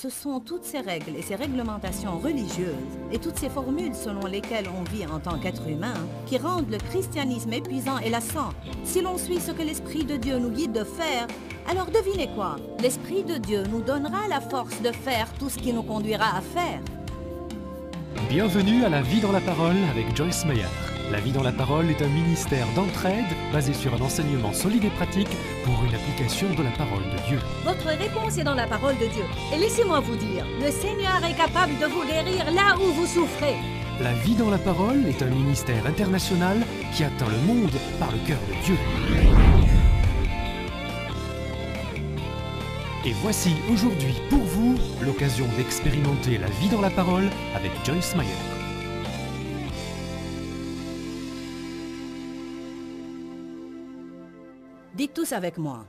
Ce sont toutes ces règles et ces réglementations religieuses et toutes ces formules selon lesquelles on vit en tant qu'être humain qui rendent le christianisme épuisant et lassant. Si l'on suit ce que l'Esprit de Dieu nous guide de faire, alors devinez quoi? L'Esprit de Dieu nous donnera la force de faire tout ce qui nous conduira à faire. Bienvenue à La Vie dans la Parole avec Joyce Meyer. La Vie dans la Parole est un ministère d'entraide basé sur un enseignement solide et pratique pour une application de la parole de Dieu. Votre réponse est dans la parole de Dieu. Et laissez-moi vous dire, le Seigneur est capable de vous guérir là où vous souffrez. La Vie dans la Parole est un ministère international qui atteint le monde par le cœur de Dieu. Et voici aujourd'hui pour vous l'occasion d'expérimenter la vie dans la parole avec Joyce Meyer. Dites tous avec moi.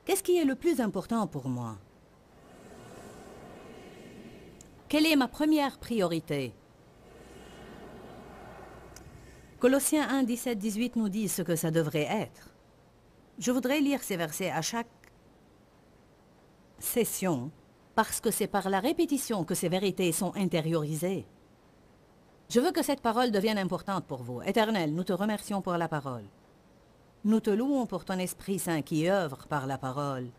Qu'est-ce qui est le plus important pour moi? Quelle est ma première priorité? Colossiens 1, 17, 18 nous dit ce que ça devrait être. Je voudrais lire ces versets à chaque session, parce que c'est par la répétition que ces vérités sont intériorisées. Je veux que cette parole devienne importante pour vous. Éternel, nous te remercions pour la parole. Nous te louons pour ton Esprit Saint qui œuvre par la parole,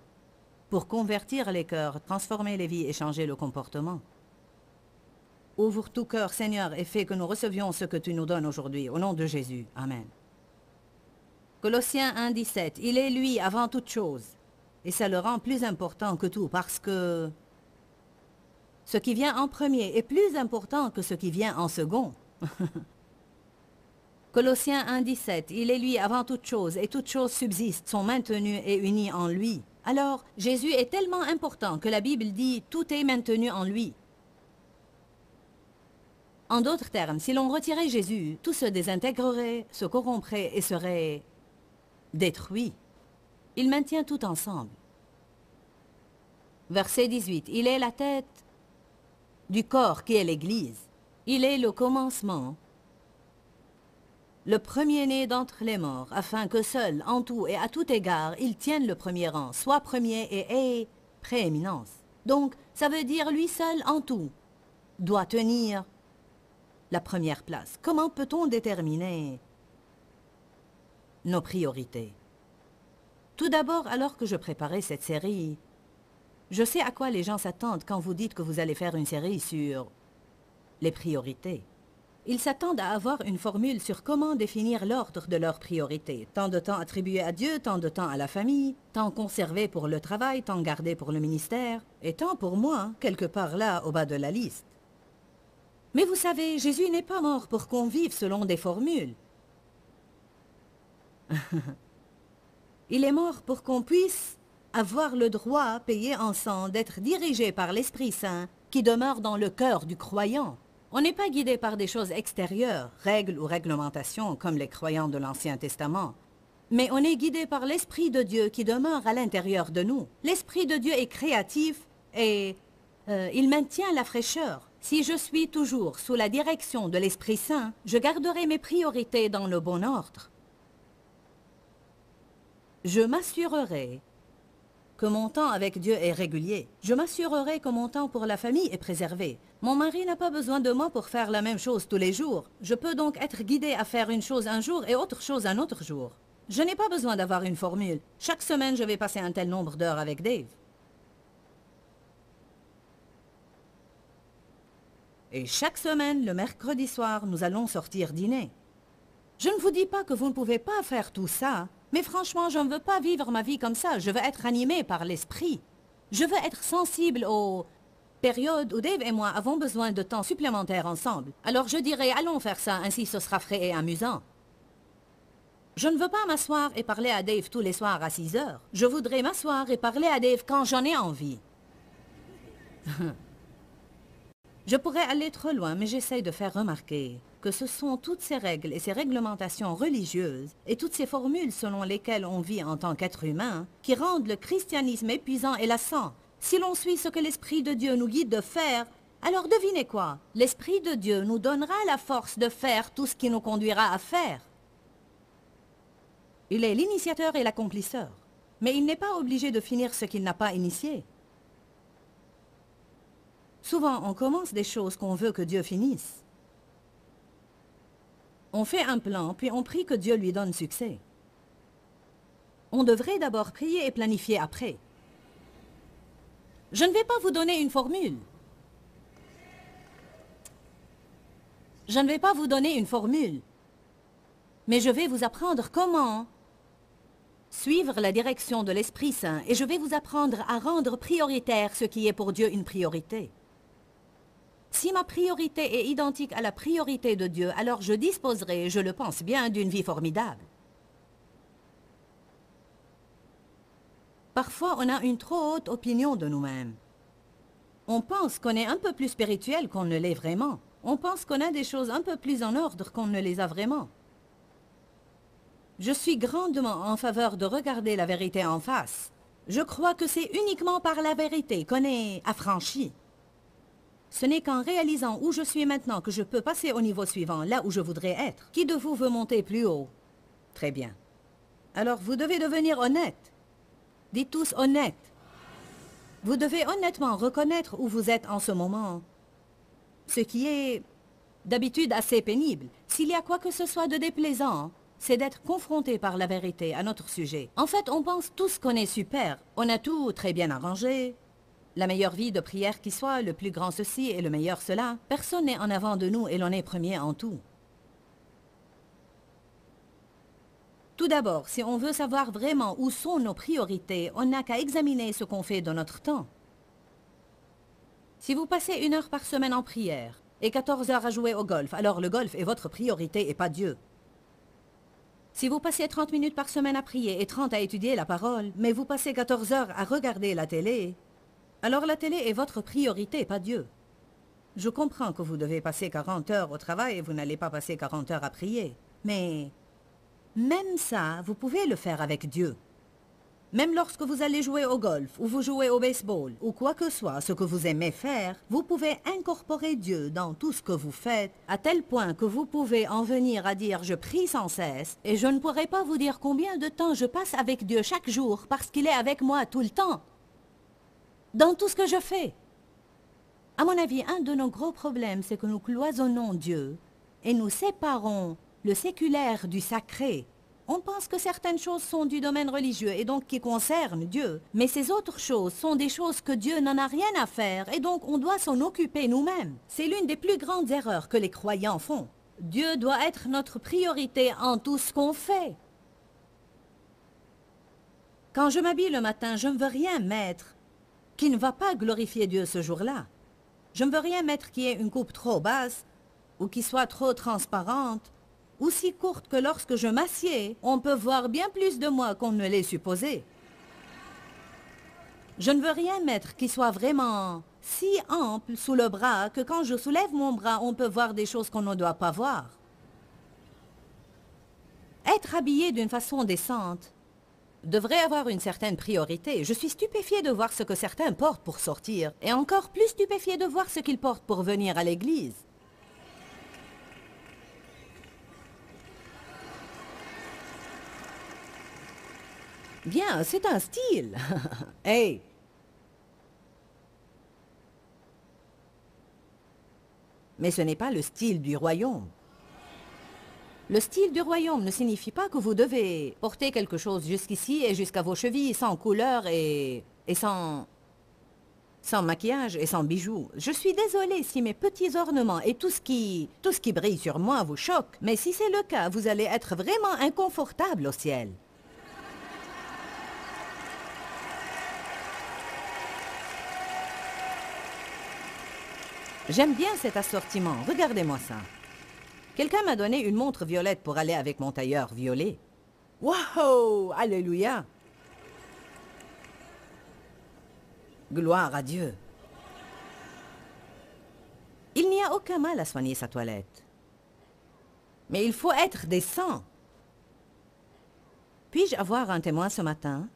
pour convertir les cœurs, transformer les vies et changer le comportement. Ouvre tout cœur, Seigneur, et fais que nous recevions ce que tu nous donnes aujourd'hui. Au nom de Jésus. Amen. Colossiens 1, 17. Il est lui avant toute chose. Et ça le rend plus important que tout parce que ce qui vient en premier est plus important que ce qui vient en second. Colossiens 1, 17. Il est lui avant toute chose et toutes choses subsistent, sont maintenues et unies en lui. Alors, Jésus est tellement important que la Bible dit « tout est maintenu en lui ». En d'autres termes, si l'on retirait Jésus, tout se désintégrerait, se corromprait et serait détruit. Il maintient tout ensemble. Verset 18. Il est la tête du corps qui est l'Église. Il est le commencement, le premier-né d'entre les morts, afin que seul, en tout et à tout égard, il tienne le premier rang, soit premier et ait prééminence. Donc, ça veut dire lui seul en tout doit tenir la première place. Comment peut-on déterminer nos priorités? Tout d'abord, alors que je préparais cette série, je sais à quoi les gens s'attendent quand vous dites que vous allez faire une série sur les priorités. Ils s'attendent à avoir une formule sur comment définir l'ordre de leurs priorités. Tant de temps attribué à Dieu, tant de temps à la famille, temps conservé pour le travail, temps gardé pour le ministère, et temps pour moi, quelque part là, au bas de la liste. Mais vous savez, Jésus n'est pas mort pour qu'on vive selon des formules. Il est mort pour qu'on puisse avoir le droit, payé en sang, d'être dirigé par l'Esprit Saint qui demeure dans le cœur du croyant. On n'est pas guidé par des choses extérieures, règles ou réglementations comme les croyants de l'Ancien Testament. Mais on est guidé par l'Esprit de Dieu qui demeure à l'intérieur de nous. L'Esprit de Dieu est créatif et il maintient la fraîcheur. Si je suis toujours sous la direction de l'Esprit Saint, je garderai mes priorités dans le bon ordre. Je m'assurerai que mon temps avec Dieu est régulier. Je m'assurerai que mon temps pour la famille est préservé. Mon mari n'a pas besoin de moi pour faire la même chose tous les jours. Je peux donc être guidée à faire une chose un jour et autre chose un autre jour. Je n'ai pas besoin d'avoir une formule. Chaque semaine, je vais passer un tel nombre d'heures avec Dave. Et chaque semaine, le mercredi soir, nous allons sortir dîner. Je ne vous dis pas que vous ne pouvez pas faire tout ça, mais franchement, je ne veux pas vivre ma vie comme ça. Je veux être animée par l'esprit. Je veux être sensible aux périodes où Dave et moi avons besoin de temps supplémentaire ensemble. Alors je dirais, allons faire ça, ainsi ce sera frais et amusant. Je ne veux pas m'asseoir et parler à Dave tous les soirs à 6 heures. Je voudrais m'asseoir et parler à Dave quand j'en ai envie. Je pourrais aller trop loin, mais j'essaye de faire remarquer que ce sont toutes ces règles et ces réglementations religieuses et toutes ces formules selon lesquelles on vit en tant qu'être humain qui rendent le christianisme épuisant et lassant. Si l'on suit ce que l'Esprit de Dieu nous guide de faire, alors devinez quoi? L'Esprit de Dieu nous donnera la force de faire tout ce qui nous conduira à faire. Il est l'initiateur et l'accomplisseur, mais il n'est pas obligé de finir ce qu'il n'a pas initié. Souvent, on commence des choses qu'on veut que Dieu finisse. On fait un plan, puis on prie que Dieu lui donne succès. On devrait d'abord prier et planifier après. Je ne vais pas vous donner une formule. Je ne vais pas vous donner une formule. Mais je vais vous apprendre comment suivre la direction de l'Esprit Saint et je vais vous apprendre à rendre prioritaire ce qui est pour Dieu une priorité. Si ma priorité est identique à la priorité de Dieu, alors je disposerai, je le pense bien, d'une vie formidable. Parfois, on a une trop haute opinion de nous-mêmes. On pense qu'on est un peu plus spirituel qu'on ne l'est vraiment. On pense qu'on a des choses un peu plus en ordre qu'on ne les a vraiment. Je suis grandement en faveur de regarder la vérité en face. Je crois que c'est uniquement par la vérité qu'on est affranchi. Ce n'est qu'en réalisant où je suis maintenant que je peux passer au niveau suivant, là où je voudrais être. Qui de vous veut monter plus haut? Très bien. Alors vous devez devenir honnête. Dites tous honnête. Vous devez honnêtement reconnaître où vous êtes en ce moment. Ce qui est d'habitude assez pénible. S'il y a quoi que ce soit de déplaisant, c'est d'être confronté par la vérité à notre sujet. En fait, on pense tous qu'on est super. On a tout très bien arrangé. La meilleure vie de prière qui soit, le plus grand ceci et le meilleur cela. Personne n'est en avant de nous et l'on est premier en tout. Tout d'abord, si on veut savoir vraiment où sont nos priorités, on n'a qu'à examiner ce qu'on fait de notre temps. Si vous passez 1 heure par semaine en prière et 14 heures à jouer au golf, alors le golf est votre priorité et pas Dieu. Si vous passez 30 minutes par semaine à prier et 30 à étudier la parole, mais vous passez 14 heures à regarder la télé, alors la télé est votre priorité, pas Dieu. Je comprends que vous devez passer 40 heures au travail et vous n'allez pas passer 40 heures à prier. Mais même ça, vous pouvez le faire avec Dieu. Même lorsque vous allez jouer au golf, ou vous jouez au baseball, ou quoi que soit ce que vous aimez faire, vous pouvez incorporer Dieu dans tout ce que vous faites, à tel point que vous pouvez en venir à dire « je prie sans cesse » et je ne pourrai pas vous dire combien de temps je passe avec Dieu chaque jour parce qu'il est avec moi tout le temps, dans tout ce que je fais. À mon avis, un de nos gros problèmes, c'est que nous cloisonnons Dieu et nous séparons le séculaire du sacré. On pense que certaines choses sont du domaine religieux et donc qui concernent Dieu. Mais ces autres choses sont des choses que Dieu n'en a rien à faire et donc on doit s'en occuper nous-mêmes. C'est l'une des plus grandes erreurs que les croyants font. Dieu doit être notre priorité en tout ce qu'on fait. Quand je m'habille le matin, je ne veux rien mettre qui ne va pas glorifier Dieu ce jour-là. Je ne veux rien mettre qui ait une coupe trop basse ou qui soit trop transparente, ou si courte que lorsque je m'assieds, on peut voir bien plus de moi qu'on ne l'est supposé. Je ne veux rien mettre qui soit vraiment si ample sous le bras que quand je soulève mon bras, on peut voir des choses qu'on ne doit pas voir. Être habillé d'une façon décente devrait avoir une certaine priorité. Je suis stupéfiée de voir ce que certains portent pour sortir, et encore plus stupéfiée de voir ce qu'ils portent pour venir à l'église. Bien, c'est un style. Hey! Mais ce n'est pas le style du royaume. Le style du royaume ne signifie pas que vous devez porter quelque chose jusqu'ici et jusqu'à vos chevilles sans couleur et sans maquillage et sans bijoux. Je suis désolée si mes petits ornements et tout ce qui brille sur moi vous choque, mais si c'est le cas, vous allez être vraiment inconfortable au ciel. J'aime bien cet assortiment. Regardez-moi ça. Quelqu'un m'a donné une montre violette pour aller avec mon tailleur violet. Wow! Alléluia! Gloire à Dieu. Il n'y a aucun mal à soigner sa toilette. Mais il faut être décent. Puis-je avoir un témoin ce matin?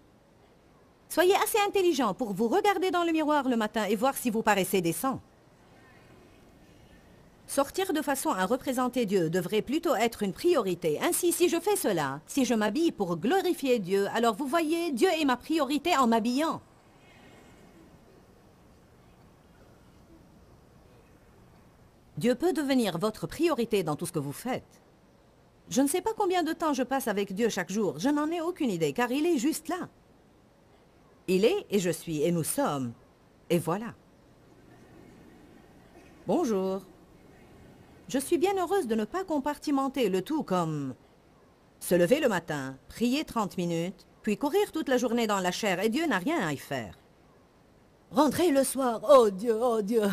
Soyez assez intelligent pour vous regarder dans le miroir le matin et voir si vous paraissez décent. Sortir de façon à représenter Dieu devrait plutôt être une priorité. Ainsi, si je fais cela, si je m'habille pour glorifier Dieu, alors vous voyez, Dieu est ma priorité en m'habillant. Dieu peut devenir votre priorité dans tout ce que vous faites. Je ne sais pas combien de temps je passe avec Dieu chaque jour. Je n'en ai aucune idée, car il est juste là. Il est, et je suis, et nous sommes. Et voilà. Bonjour. Je suis bien heureuse de ne pas compartimenter le tout comme se lever le matin, prier 30 minutes, puis courir toute la journée dans la chair, et Dieu n'a rien à y faire. Rentrer le soir, oh Dieu, oh Dieu.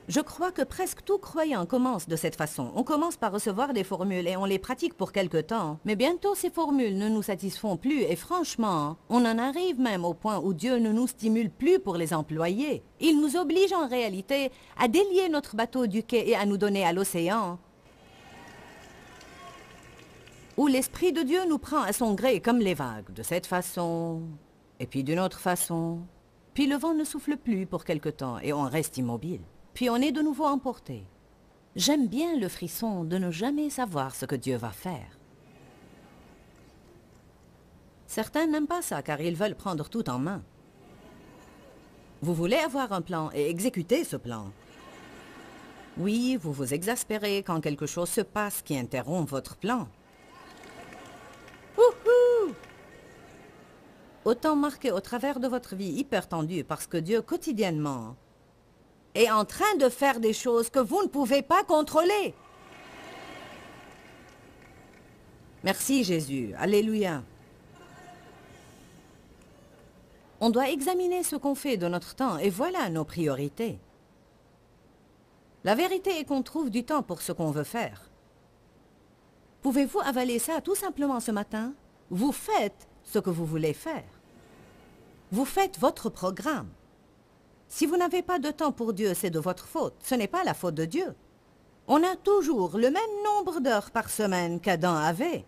Je crois que presque tout croyant commence de cette façon. On commence par recevoir des formules et on les pratique pour quelque temps. Mais bientôt, ces formules ne nous satisfont plus et franchement, on en arrive même au point où Dieu ne nous stimule plus pour les employer. Il nous oblige en réalité à délier notre bateau du quai et à nous donner à l'océan, où l'Esprit de Dieu nous prend à son gré comme les vagues, de cette façon, et puis d'une autre façon. Puis le vent ne souffle plus pour quelque temps et on reste immobile. Puis on est de nouveau emporté. J'aime bien le frisson de ne jamais savoir ce que Dieu va faire. Certains n'aiment pas ça car ils veulent prendre tout en main. Vous voulez avoir un plan et exécuter ce plan. Oui, vous vous exaspérez quand quelque chose se passe qui interrompt votre plan. Wouhou! Autant marqué au travers de votre vie hyper tendue parce que Dieu quotidiennement est en train de faire des choses que vous ne pouvez pas contrôler. Merci Jésus. Alléluia. On doit examiner ce qu'on fait de notre temps et voilà nos priorités. La vérité est qu'on trouve du temps pour ce qu'on veut faire. Pouvez-vous avaler ça tout simplement ce matin? Vous faites ce que vous voulez faire. Vous faites votre programme. Si vous n'avez pas de temps pour Dieu, c'est de votre faute. Ce n'est pas la faute de Dieu. On a toujours le même nombre d'heures par semaine qu'Adam avait.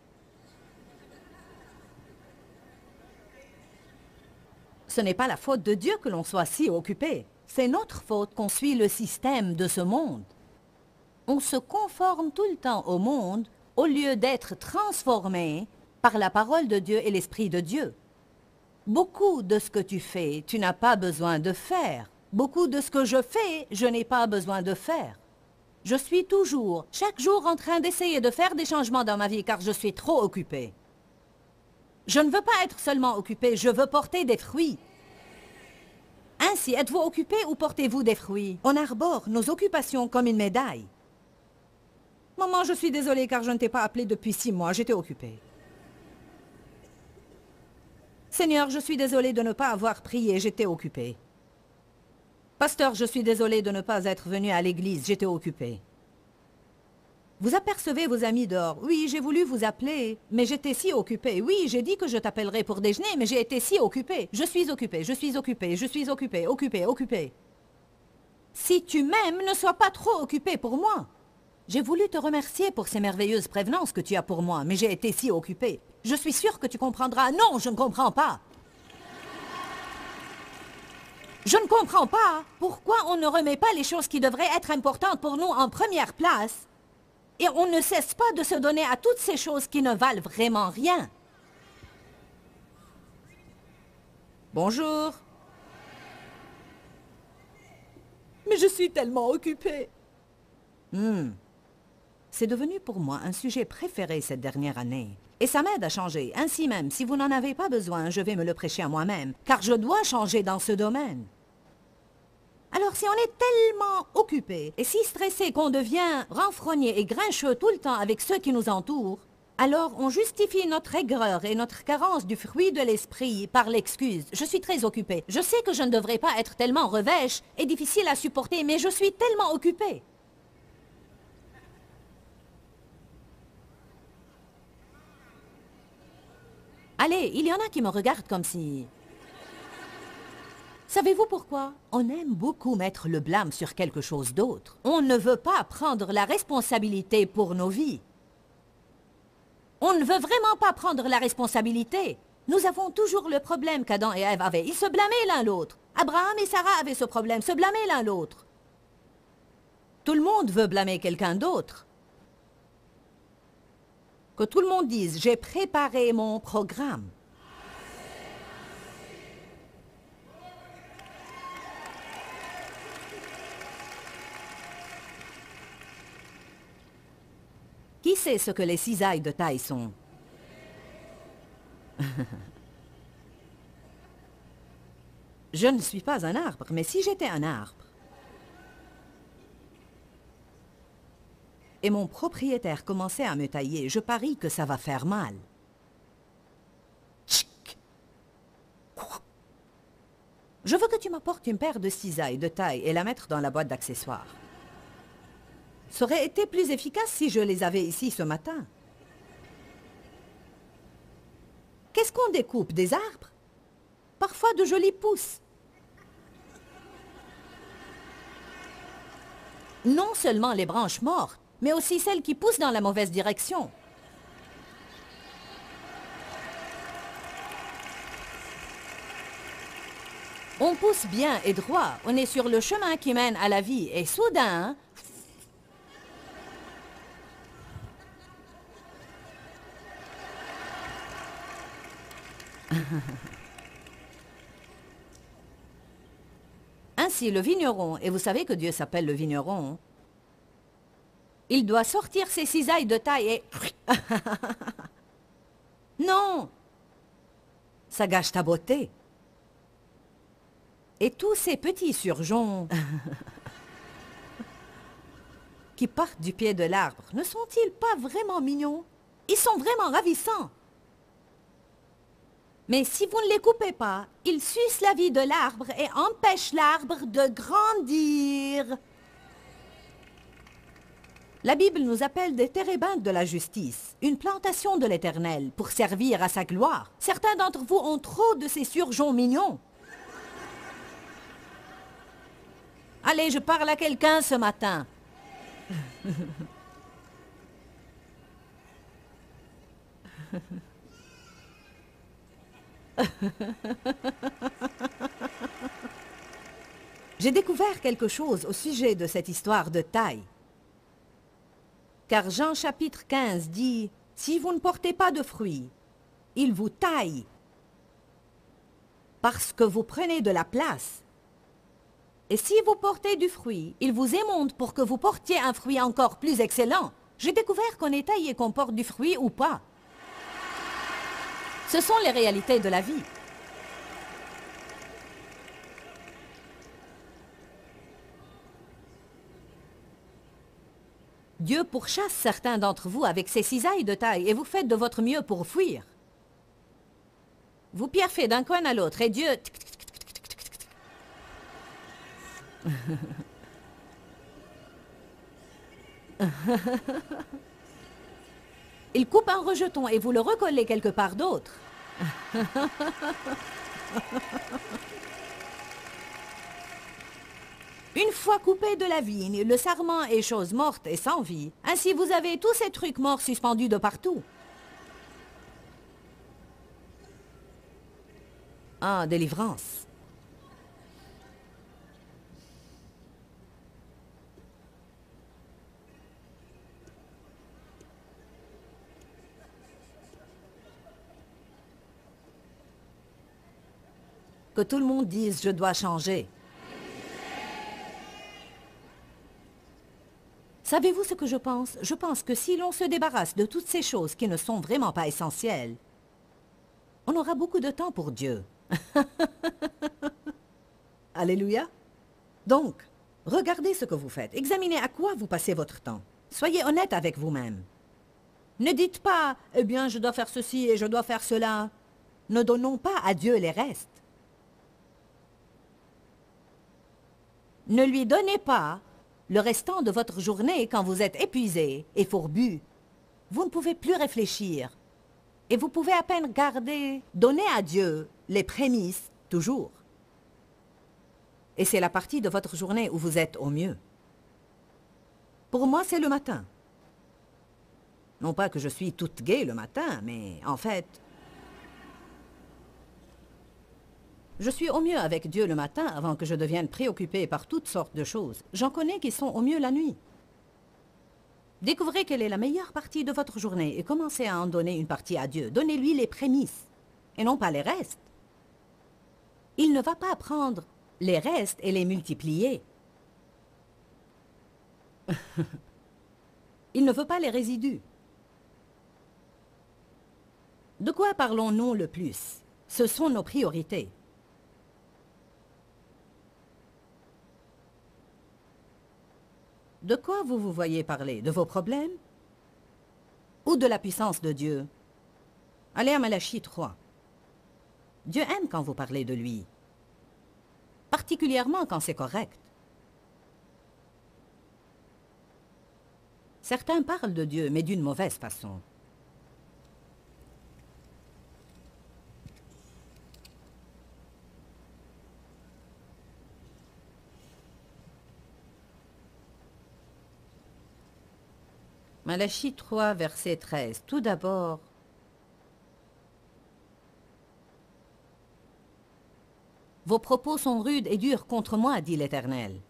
Ce n'est pas la faute de Dieu que l'on soit si occupé. C'est notre faute qu'on suit le système de ce monde. On se conforme tout le temps au monde au lieu d'être transformé par la parole de Dieu et l'Esprit de Dieu. Beaucoup de ce que tu fais, tu n'as pas besoin de faire. Beaucoup de ce que je fais, je n'ai pas besoin de faire. Je suis toujours, chaque jour en train d'essayer de faire des changements dans ma vie car je suis trop occupé. Je ne veux pas être seulement occupé, je veux porter des fruits. Ainsi, êtes-vous occupé ou portez-vous des fruits? On arbore nos occupations comme une médaille. Maman, je suis désolée car je ne t'ai pas appelé depuis 6 mois, j'étais occupée. Seigneur, je suis désolée de ne pas avoir prié, j'étais occupée. Pasteur, je suis désolée de ne pas être venu à l'église, j'étais occupée. Vous apercevez vos amis dehors. Oui, j'ai voulu vous appeler, mais j'étais si occupée. Oui, j'ai dit que je t'appellerais pour déjeuner, mais j'ai été si occupée. Je suis occupée, je suis occupée, je suis occupée, occupée. Si tu m'aimes, ne sois pas trop occupée pour moi. J'ai voulu te remercier pour ces merveilleuses prévenances que tu as pour moi, mais j'ai été si occupée. Je suis sûre que tu comprendras. Non, je ne comprends pas. Je ne comprends pas pourquoi on ne remet pas les choses qui devraient être importantes pour nous en première place et on ne cesse pas de se donner à toutes ces choses qui ne valent vraiment rien. Bonjour. Mais je suis tellement occupée. C'est devenu pour moi un sujet préféré cette dernière année. Et ça m'aide à changer. Ainsi même, si vous n'en avez pas besoin, je vais me le prêcher à moi-même, car je dois changer dans ce domaine. Alors si on est tellement occupé et si stressé qu'on devient renfrogné et grincheux tout le temps avec ceux qui nous entourent, alors on justifie notre aigreur et notre carence du fruit de l'esprit par l'excuse. Je suis très occupé. Je sais que je ne devrais pas être tellement revêche et difficile à supporter, mais je suis tellement occupé. Allez, il y en a qui me regardent comme si... Savez-vous pourquoi? On aime beaucoup mettre le blâme sur quelque chose d'autre. On ne veut pas prendre la responsabilité pour nos vies. On ne veut vraiment pas prendre la responsabilité. Nous avons toujours le problème qu'Adam et Ève avaient. Ils se blâmaient l'un l'autre. Abraham et Sarah avaient ce problème, se blâmaient l'un l'autre. Tout le monde veut blâmer quelqu'un d'autre. Que tout le monde dise, j'ai préparé mon programme. Qui sait ce que les cisailles de taille sont? Je ne suis pas un arbre, mais si j'étais un arbre, et mon propriétaire commençait à me tailler, je parie que ça va faire mal. Tchic. Je veux que tu m'apportes une paire de cisailles de taille et la mettre dans la boîte d'accessoires. Ça aurait été plus efficace si je les avais ici ce matin. Qu'est-ce qu'on découpe, des arbres? Parfois de jolies pousses. Non seulement les branches mortes, mais aussi celles qui poussent dans la mauvaise direction. On pousse bien et droit, on est sur le chemin qui mène à la vie, et soudain... Ainsi, le vigneron, et vous savez que Dieu s'appelle le vigneron, il doit sortir ses cisailles de taille et... Non! Ça gâche ta beauté. Et tous ces petits surgeons qui partent du pied de l'arbre, ne sont-ils pas vraiment mignons? Ils sont vraiment ravissants. Mais si vous ne les coupez pas, ils sucent la vie de l'arbre et empêchent l'arbre de grandir. La Bible nous appelle des térébintes de la justice, une plantation de l'Éternel pour servir à sa gloire. Certains d'entre vous ont trop de ces surgeons mignons. Allez, je parle à quelqu'un ce matin. J'ai découvert quelque chose au sujet de cette histoire de taille. Car Jean chapitre 15 dit, « Si vous ne portez pas de fruits, il vous taille, parce que vous prenez de la place. Et si vous portez du fruit, il vous émonte pour que vous portiez un fruit encore plus excellent. » J'ai découvert qu'on est taillé, qu'on porte du fruit ou pas. Ce sont les réalités de la vie. Dieu pourchasse certains d'entre vous avec ses cisailles de taille et vous faites de votre mieux pour fuir. Vous pierrez d'un coin à l'autre et Dieu... Il coupe un rejeton et vous le recollez quelque part d'autre. Une fois coupé de la vigne, le sarment est chose morte et sans vie. Ainsi, vous avez tous ces trucs morts suspendus de partout. Ah, délivrance. Que tout le monde dise « je dois changer ». Savez-vous ce que je pense? Je pense que si l'on se débarrasse de toutes ces choses qui ne sont vraiment pas essentielles, on aura beaucoup de temps pour Dieu. Alléluia. Donc, regardez ce que vous faites. Examinez à quoi vous passez votre temps. Soyez honnête avec vous-même. Ne dites pas « eh bien, je dois faire ceci et je dois faire cela ». Ne donnons pas à Dieu les restes. Ne lui donnez pas le restant de votre journée quand vous êtes épuisé et fourbu. Vous ne pouvez plus réfléchir. Et vous pouvez à peine donner à Dieu les prémices, toujours. Et c'est la partie de votre journée où vous êtes au mieux. Pour moi, c'est le matin. Non pas que je suis toute gaie le matin, mais en fait... Je suis au mieux avec Dieu le matin avant que je devienne préoccupée par toutes sortes de choses. J'en connais qui sont au mieux la nuit. Découvrez quelle est la meilleure partie de votre journée et commencez à en donner une partie à Dieu. Donnez-lui les prémices et non pas les restes. Il ne va pas prendre les restes et les multiplier. Il ne veut pas les résidus. De quoi parlons-nous le plus? Ce sont nos priorités. De quoi vous voyez parler? De vos problèmes? Ou de la puissance de Dieu? Allez à Malachie 3. Dieu aime quand vous parlez de lui, particulièrement quand c'est correct. Certains parlent de Dieu, mais d'une mauvaise façon. Malachie 3, verset 13. Tout d'abord, vos propos sont rudes et durs contre moi, dit l'Éternel.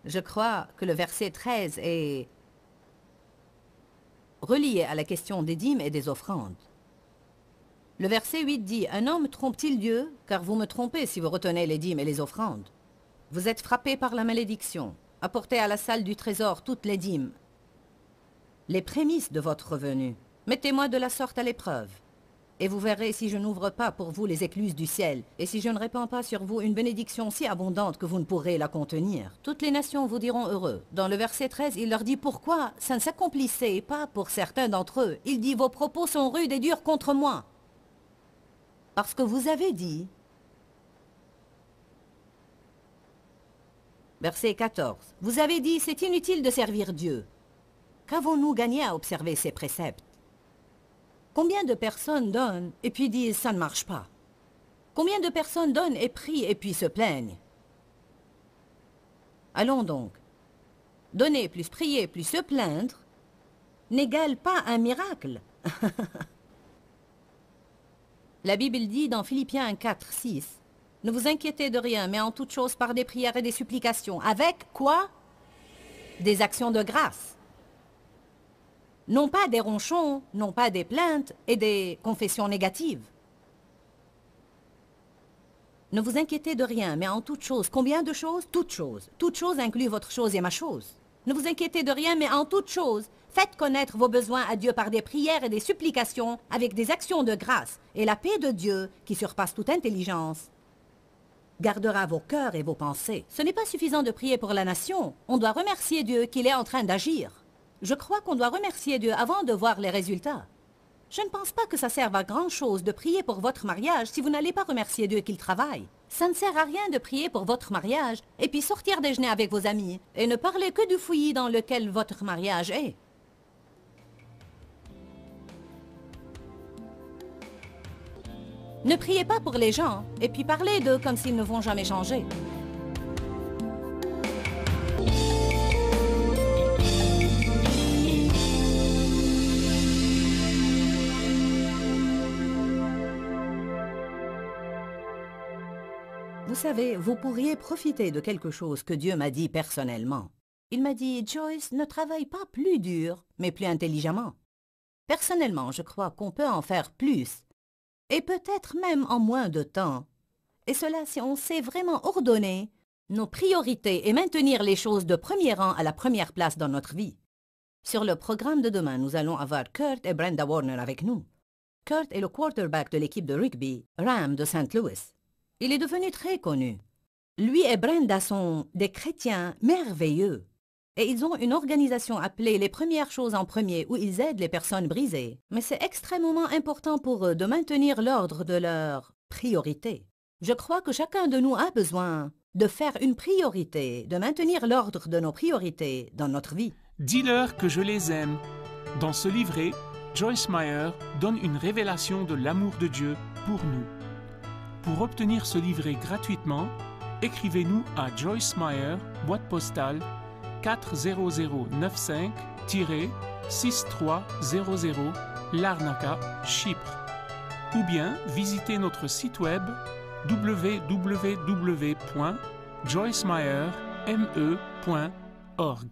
Je crois que le verset 13 est relié à la question des dîmes et des offrandes. Le verset 8 dit, « Un homme trompe-t-il Dieu? Car vous me trompez si vous retenez les dîmes et les offrandes. Vous êtes frappés par la malédiction. Apportez à la salle du trésor toutes les dîmes, les prémices de votre revenu. Mettez-moi de la sorte à l'épreuve. Et vous verrez si je n'ouvre pas pour vous les écluses du ciel, et si je ne répands pas sur vous une bénédiction si abondante que vous ne pourrez la contenir. Toutes les nations vous diront heureux. » Dans le verset 13, il leur dit pourquoi ça ne s'accomplissait pas pour certains d'entre eux. Il dit, « Vos propos sont rudes et durs contre moi. Parce que vous avez dit... » Verset 14. « Vous avez dit, c'est inutile de servir Dieu. Qu'avons-nous gagné à observer ses préceptes? Combien de personnes donnent et puis disent, ça ne marche pas? Combien de personnes donnent et prient et puis se plaignent? Allons donc. Donner plus prier plus se plaindre n'égale pas un miracle. » La Bible dit dans Philippiens 4, 6, « Ne vous inquiétez de rien, mais en toute chose par des prières et des supplications. » Avec quoi? Des actions de grâce. Non pas des ronchons, non pas des plaintes et des confessions négatives. Ne vous inquiétez de rien, mais en toute chose. Combien de choses? Toute chose. Toute chose inclut votre chose et ma chose. Ne vous inquiétez de rien, mais en toute chose, faites connaître vos besoins à Dieu par des prières et des supplications, avec des actions de grâce. Et la paix de Dieu, qui surpasse toute intelligence, gardera vos cœurs et vos pensées. Ce n'est pas suffisant de prier pour la nation. On doit remercier Dieu qu'il est en train d'agir. Je crois qu'on doit remercier Dieu avant de voir les résultats. Je ne pense pas que ça serve à grand-chose de prier pour votre mariage si vous n'allez pas remercier Dieu qu'il travaille. Ça ne sert à rien de prier pour votre mariage et puis sortir déjeuner avec vos amis et ne parler que du fouillis dans lequel votre mariage est. Ne priez pas pour les gens et puis parlez d'eux comme s'ils ne vont jamais changer. Vous savez, vous pourriez profiter de quelque chose que Dieu m'a dit personnellement. Il m'a dit, « Joyce, ne travaille pas plus dur, mais plus intelligemment. » Personnellement, je crois qu'on peut en faire plus, et peut-être même en moins de temps. Et cela si on sait vraiment ordonner nos priorités et maintenir les choses de premier rang à la première place dans notre vie. Sur le programme de demain, nous allons avoir Kurt et Brenda Warner avec nous. Kurt est le quarterback de l'équipe de rugby Rams de St. Louis. Il est devenu très connu. Lui et Brenda sont des chrétiens merveilleux. Et ils ont une organisation appelée Les Premières Choses en Premier où ils aident les personnes brisées. Mais c'est extrêmement important pour eux de maintenir l'ordre de leurs priorités. Je crois que chacun de nous a besoin de faire une priorité, de maintenir l'ordre de nos priorités dans notre vie. Dis-leur que je les aime. Dans ce livret, Joyce Meyer donne une révélation de l'amour de Dieu pour nous. Pour obtenir ce livret gratuitement, écrivez-nous à Joyce Meyer, boîte postale 40095-6300 Larnaca, Chypre. Ou bien visitez notre site web www.joycemeyer.org.